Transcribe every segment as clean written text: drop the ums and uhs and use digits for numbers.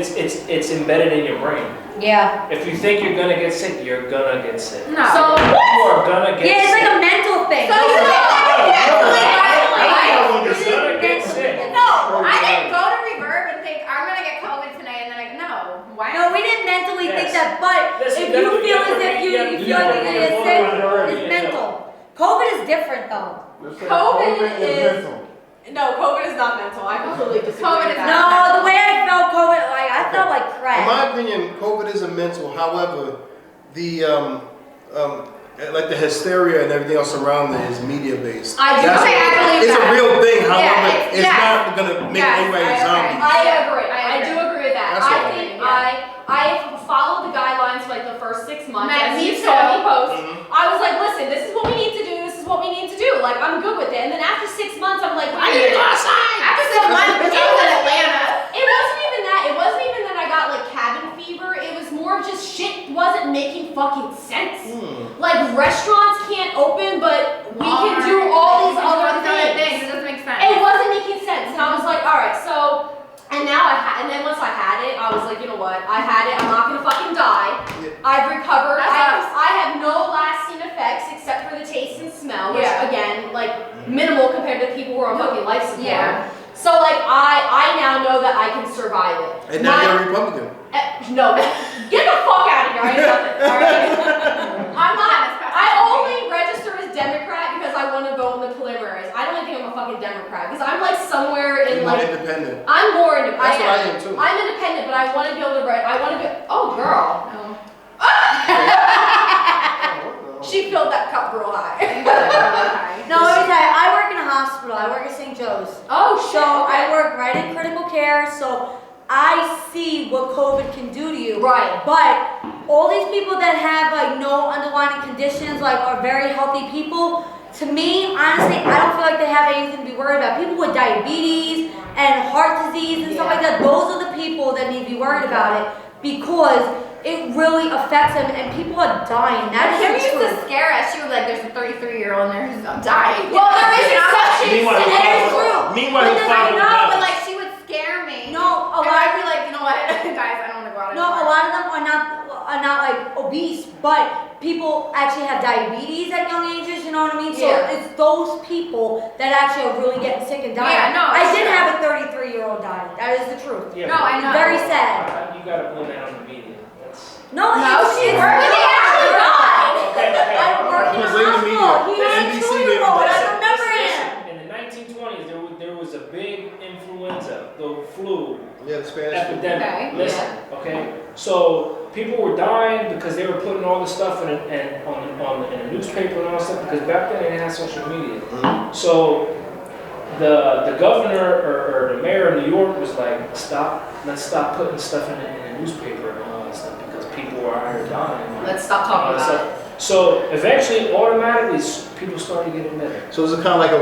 it's embedded in your brain. Yeah. If you think you're gonna get sick, you're gonna get sick. No. So You are gonna get sick. Yeah, it's like a mental thing. So you think You're gonna get sick. No, I didn't go to Reverb and think I'm gonna get COVID tonight, and then no. Why? No, we didn't mentally think that, but Listen, if you feel as if you feel like you're gonna get sick, it's mental. COVID is different though. COVID is mental. No, COVID is not mental. I completely disagree. COVID with is that. No, the way I felt COVID, like I felt like crap. In my opinion, COVID isn't mental. However, the like the hysteria and everything else around it is media based. I do say I believe It's that. a real thing. However, Yeah, it's yes. not gonna make anybody a zombie. I agree. I do agree with that. That's I all. think I followed the guidelines for like the first 6 months. As Me you too. saw me post, Mhm. I was like, listen, this is what we need to do. This is what we need to do. Like, I'm good with it. And then after 6 months, I'm like, I need to go outside. After 6 months, Which I was in Atlanta. It wasn't even that. It wasn't even that I got like cabin fever. It was more of just shit wasn't making fucking sense. Like restaurants can't open, but we can do all these other things. It doesn't make sense. It wasn't making sense, and I was like, all right, so. And now and then once I had it, I was like, you know what? I had it. I'm not gonna fucking die. Yeah. I've recovered. That's us. I have no lasting effects except for the taste and smell, which Yeah. again, like minimal compared to people who are on fucking life support. Yeah. So like I now know that I can survive it. And now you're a Republican. No, get the fuck out of here! I ain't nothing. All right? I'm not. I only register as Democrat because I want to vote in the primaries. I don't even think I'm a fucking Democrat because I'm like somewhere in You're more like. independent. I'm more independent. That's what I am too. I'm independent, but I want to be able to. I want to be. Oh, girl. She filled that cup real high. No, let me tell you, I work in a hospital. I work at St. Joe's. Oh shit. So I work right in critical care, so I see what COVID can do to you. Right. But all these people that have like no underlying conditions, like are very healthy people, to me, honestly, I don't feel like they have anything to be worried about. People with diabetes and heart disease and stuff like that, those are the people that need to be worried about it because it really affects them and people are dying. That Kim is used the to truth. scare us. She was like, there's a 33-year-old in there who's dying. Well, there is exceptions. Meanwhile, And he's it is five- true. Meanwhile, But he's then I 500 know, but pounds. like she would scare me. No, a And lot I'd be like, you know what, guys, I don't want to go out No, anymore. a lot of them are not like obese, but people actually have diabetes at young ages, you know what I mean? So Yeah. it's those people that actually are really getting sick and dying. Yeah, no, I it's did true. have a 33-year-old die. That is the truth. Yeah, No, I know. Very sad. You gotta blame that on the media. That's No, she it's worked. really actually died. okay. I work in a Blame the media. hospital. He The had a NBC 2-year-old. I made remember him. Listen, in the 1920s, there was a big influenza, the flu Yeah, the Spanish flu. epidemic. Okay, Listen, okay. So people were dying because they were putting all this stuff in the newspaper and all that stuff because back then they didn't have social media. So the governor or the mayor of New York was like, let's stop putting stuff in the newspaper and all that stuff because people are dying. Let's stop talking All that about it. stuff. So eventually, automatically, people started getting better. So is it kind of like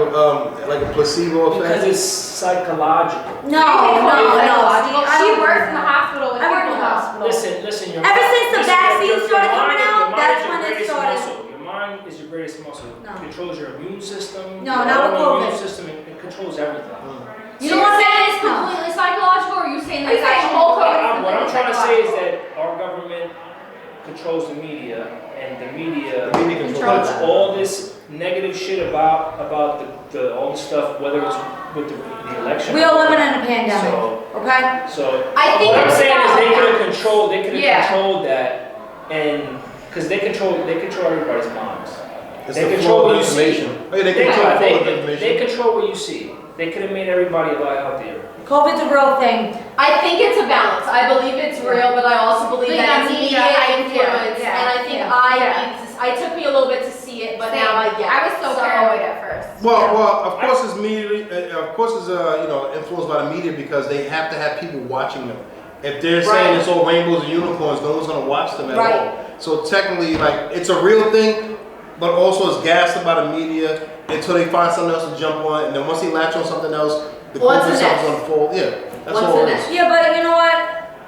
a placebo Because effect? it's psychological. No, no. She works in the hospital with I work in people. the hospital. Listen. Ever since the vaccine started coming out, that's when it started. Your mind is your greatest muscle. No. It controls your immune system. No, your not with immune COVID. system. It controls everything. You know what I'm saying? It's completely psychological, or are you saying Are you that saying actually whole COVID? What I'm trying to say is that our government controls the media, and the media The media controls puts that. all this negative shit about the all the stuff, whether it's with the election. We are living in a pandemic. So, Okay? so I think what I'm it's saying is about they could that. have controlled. They could have Yeah. controlled that, and because they control everybody's minds. It's They the control flow what of you see. information. Oh, yeah, they control the flow of They information. control what you see. They could have made everybody a lot healthier. COVID's a real thing. I think it's a balance. I believe it's real, but I also believe Think that that it's media influence, yeah, and I think yeah. it took me a little bit to see it, but now I get it. I was so paranoid at first. Well, of course it's media. Of course it's influenced by the media because they have to have people watching them. If they're saying Right. it's all rainbows and unicorns, no one's gonna watch them at Right. all. So technically, like it's a real thing, but also it's gassed by the media until they find something else to jump on, and then once they latch on something else, the What's COVID the stuff's next? gonna fold. Yeah, that's What's all the it next? is. Yeah, but you know what?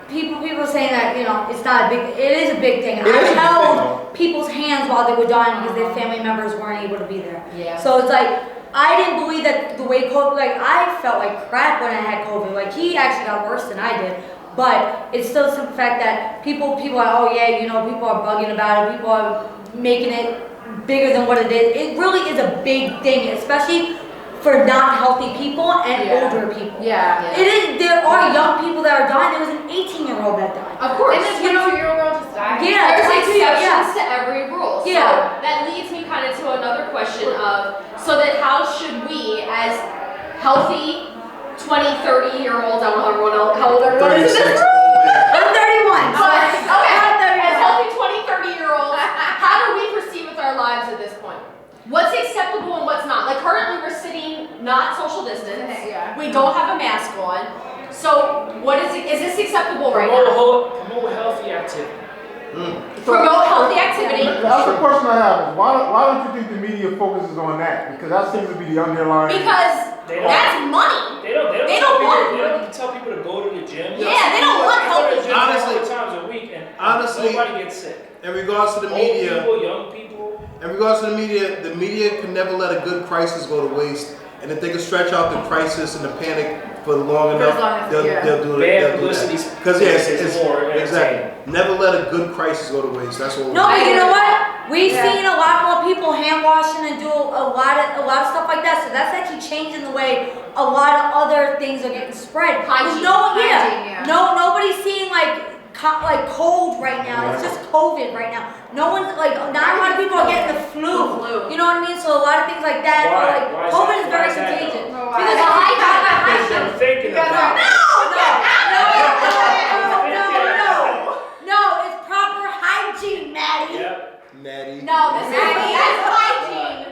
People saying that, it's not a big, it is a big thing. It is a big thing, I held though. people's hands while they were dying because their family members weren't able to be there. Yeah. So it's like, I didn't believe that the way COVID, like I felt like crap when I had COVID. Like he actually got worse than I did. But it's still some fact that people are, oh yeah, you know, people are bugging about it. People are making it bigger than what it is. It really is a big thing, especially for not healthy people and older people. Yeah. It is. There are young people that are dying. There was an 18-year-old that died. Of course. And this 22-year-old girl just died. Yeah, There's 22, exceptions to every rule. So Yeah. that leads me kind of to another question of, so that how should we, as healthy 20, 30-year-olds, I don't know everyone else, how old everyone is in this 36. room? I'm 31. Okay, I'm 31. as healthy 20, 30-year-olds, how do we proceed with our lives at this point? What's acceptable and what's not? Like currently we're sitting not social distance. Yeah. We don't have a mask on. So what is it? Is this acceptable right Promote now? promote healthy activity. Promote healthy activity. That's the question I have. Is why don't you think the media focuses on that? Because that seems to be the underlying. Because They don't- that's money. They don't They tell don't people, want- they don't tell people to go to the gym. Yeah, they don't want Go to healthy. the gym Honestly- 4 times a week and honestly, nobody gets sick. In regards to the Old media, people, young people. in regards to the media can never let a good crisis go to waste. And if they can stretch out the crisis and the panic for long as enough, long as- they'll yeah. do it. Bad They'll do publicity that. Because yes, is it's more exactly. Never let a good crisis go to waste. That's what. No, but you know what? We've Yeah. seen a lot more people hand washing and do a lot of stuff like that. So that's actually changing the way a lot of other things are getting spread. 'Cause Hygiene. Hygiene, yeah. Nobody's seeing like cold right now. It's just COVID right now. No one's like, not a lot of people are getting the flu. Flu. You know what I mean? So a lot of things like that. Why? Are like Why is COVID that- is why very is that, though? contagious. Oh, wow. Because Well, Because they're thinking You guys about are- No, it's proper hygiene, Maddie. Yep. Natty. No, this is that's hygiene.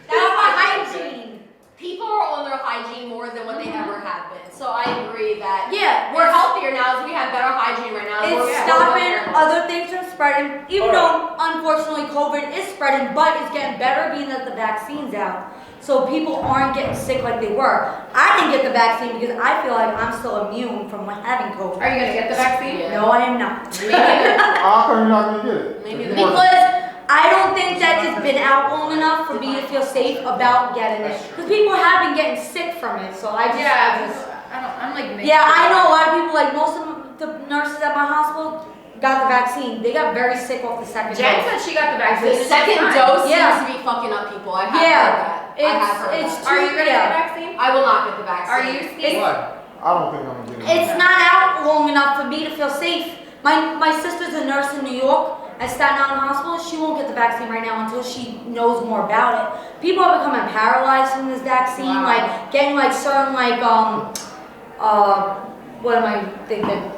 That's Proper hygiene. hygiene. People are on their hygiene more than what they ever have been. So I agree that Yeah, we're healthier now as we have better hygiene right now. It's We're stopping more- other things from spreading, even though unfortunately COVID is spreading, but it's getting better being that the vaccine's out. So people aren't getting sick like they were. I didn't get the vaccine because I feel like I'm still immune from having COVID. Are you gonna get the vaccine? Yeah. No, I am not. Me neither. How come you're not gonna get it? Maybe If the- you want- Because I don't think that it's been out long enough for me to feel safe about getting it. Because people have been getting sick from it, so I just. Yeah, I'm like. Yeah, I know a lot of people, like most of the nurses at my hospital got the vaccine. They got very sick off the second Jen dose. said she got the The vaccine. second She's fine. dose Yeah. seems to be fucking up people. I have Yeah. heard that. I have heard It's that. Are you gonna get Yeah. the vaccine? I will not get the vaccine. Are you Steve? Why? I don't think I'm gonna get it. It's not out long enough for me to feel safe. My sister's a nurse in New York at Staten Island Hospital. She won't get the vaccine right now until she knows more about it. People are becoming paralyzed from this vaccine, Wow. like getting like certain like what am I thinking?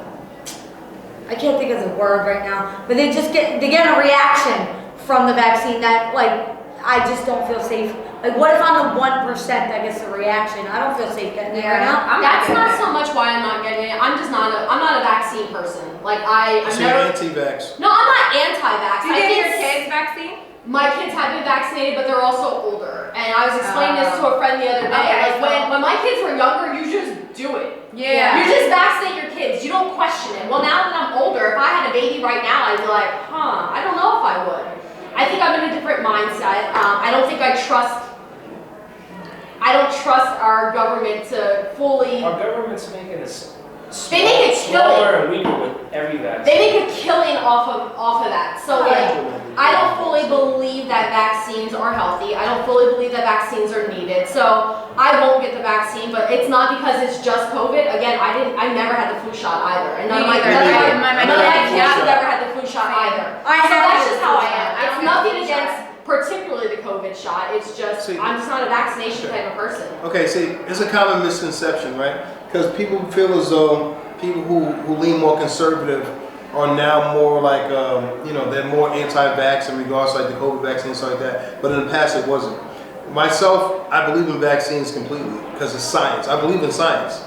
I can't think of the word right now, but they get a reaction from the vaccine that like I just don't feel safe. Like what if I'm the 1% that gets the reaction? I don't feel safe getting it right now. I'm That's getting not it. so much why I'm not getting it. I'm not a vaccine person. Like I'm So you're never. anti-vax. No, I'm not anti-vax. Do you I get think your kids vaccine? my kids have been vaccinated, but they're also older. And I was explaining this to a friend the other day. Okay, Like when my kids were younger, you just do it. Yeah. You just vaccinate your kids. You don't question it. Well, now that I'm older, if I had a baby right now, I'd be like, I don't know if I would. I think I'm in a different mindset. I don't think I trust our government to fully. Our government's making us They make it smaller and weaker with every vaccine. They make a killing off of that. So like, I don't fully believe that vaccines are healthy. I don't fully believe that vaccines are needed. So I won't get the vaccine, but it's not because it's just COVID. Again, I never had the flu shot either, and none of my Me none of neither. my My none of my neither. kids have ever had the flu shot either. I So have that's the just how flu I am. shot. I It's don't nothing get the flu against particularly the COVID shot. It's just See- I'm just not a vaccination type of person. Okay, see, it's a common misconception, right? Because people feel as though people who lean more conservative are now more like, they're more anti-vax in regards to like the COVID vaccine and stuff like that. But in the past, it wasn't. Myself, I believe in vaccines completely because it's science. I believe in science.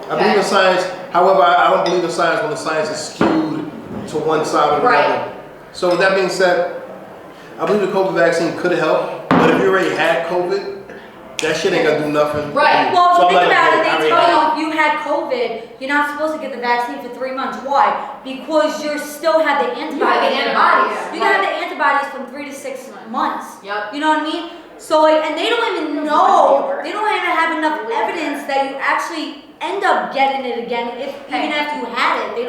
I believe in science. However, I don't believe in science when the science is skewed to one side or the Right. other. So with that being said, I believe the COVID vaccine could help. But if you already had COVID, that shit ain't gonna do nothing. Right. Well, So I'm think like, about it. okay, I They already tell you if you had COVID, you're not supposed to get the vaccine for 3 months. Why? Because you still have the antibodies. You have the antibodies. You can have the antibodies from 3 to 6 months. Yep. You know what I mean? So, like, and they don't even know. They don't even have enough evidence that you actually end up getting it again, even after you had it. They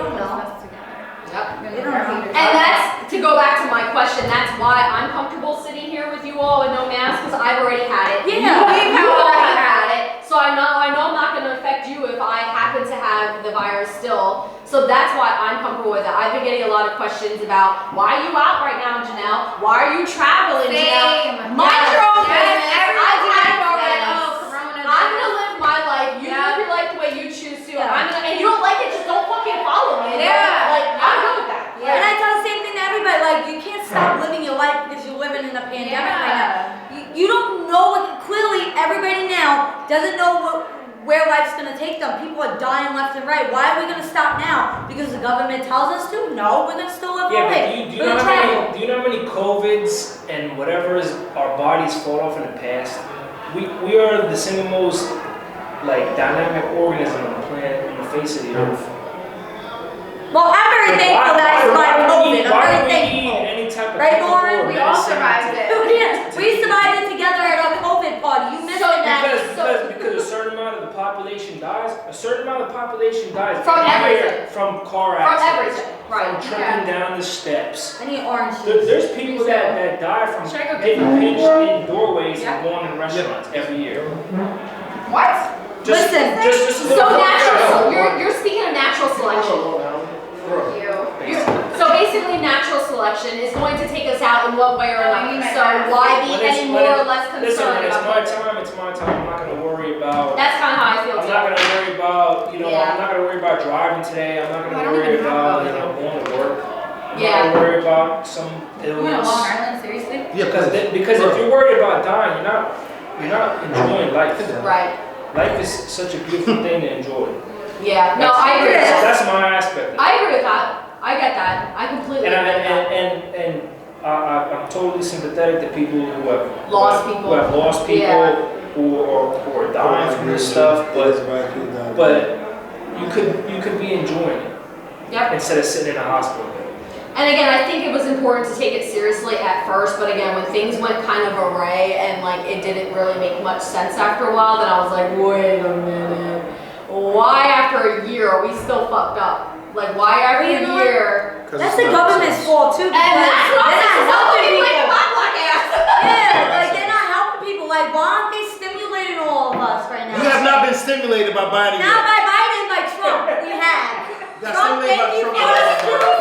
question. That's why I'm comfortable sitting here with you all with no mask, because I've already had it. Yeah. You already had it. So I know I'm not going to affect you if I happen to have the virus still. So that's why I'm comfortable with it. I've been getting a lot of questions about, why are you out right now, Janelle? Why are you traveling, Janelle? Mind your own business. I've had it already. I'm going to live my life. You live your life the way you choose to. And you don't like it, just don't fucking follow me. Yeah. Like, I'm good with that. And I tell the same thing to everybody, like, you can't stop living your life because you're living in a pandemic right now. You don't know what, clearly everybody now doesn't know where life's gonna take them. People are dying left and right. Why are we gonna stop now? Because the government tells us to? No, we're gonna still live our Yeah, life. but do you know how many COVIDs and whatever's our bodies fought off in the past? We are the single most like dynamic organism on the planet, on the face of the earth. Well, I'm very thankful that I survived COVID. I'm very thankful. Any type of Right, chemical Lauren? or We all medicine survived it. We survived it together at our COVID party. You missed it, Maddie. Because a certain amount of the population dies. A certain amount of the population dies From every year everything. from car From accidents. everything. Right. Tripping down the steps. I need orange juice. There's people that die from Should I go get getting some? pinched in doorways Yeah. and going in restaurants every year. What? Listen, Just So natural, you're speaking of natural selection. So basically natural selection is going to take us out in one way or another. So why be any more or less Listen, concerned when it's about my time, it's my time. I'm not gonna worry about. That's kind of how I feel I'm too. not gonna worry about, Yeah. I'm not gonna worry about driving today. I'm not I gonna don't worry even have about, COVID. going to work. I'm Yeah. not gonna worry about some You went to illness. Long Island, seriously? Yeah, Because if you're worried about dying, you're not enjoying life. Right. Life is such a beautiful thing to enjoy. Yeah. No, I agree with that. That's my aspect. I agree with that. I get that. I completely And agree with that. I'm totally sympathetic to people who have Lost people. who have lost people, Yeah. who are dying from this stuff. But you could be enjoying it Yep. instead of sitting in a hospital. And again, I think it was important to take it seriously at first, but again, when things went kind of array and like it didn't really make much sense after a while, then I was like, wait a minute. Why after a year are we still fucked up? Like why every You know what? year? that's the government's fault too. And that's what they're not helping like people. my black ass. Yeah, like they're not helping people. Like why aren't they stimulating all of us right now? You have not been stimulated by Biden Not yet. by Biden, by Trump. We have. Got Trump, stimulated by thank you Trump. for the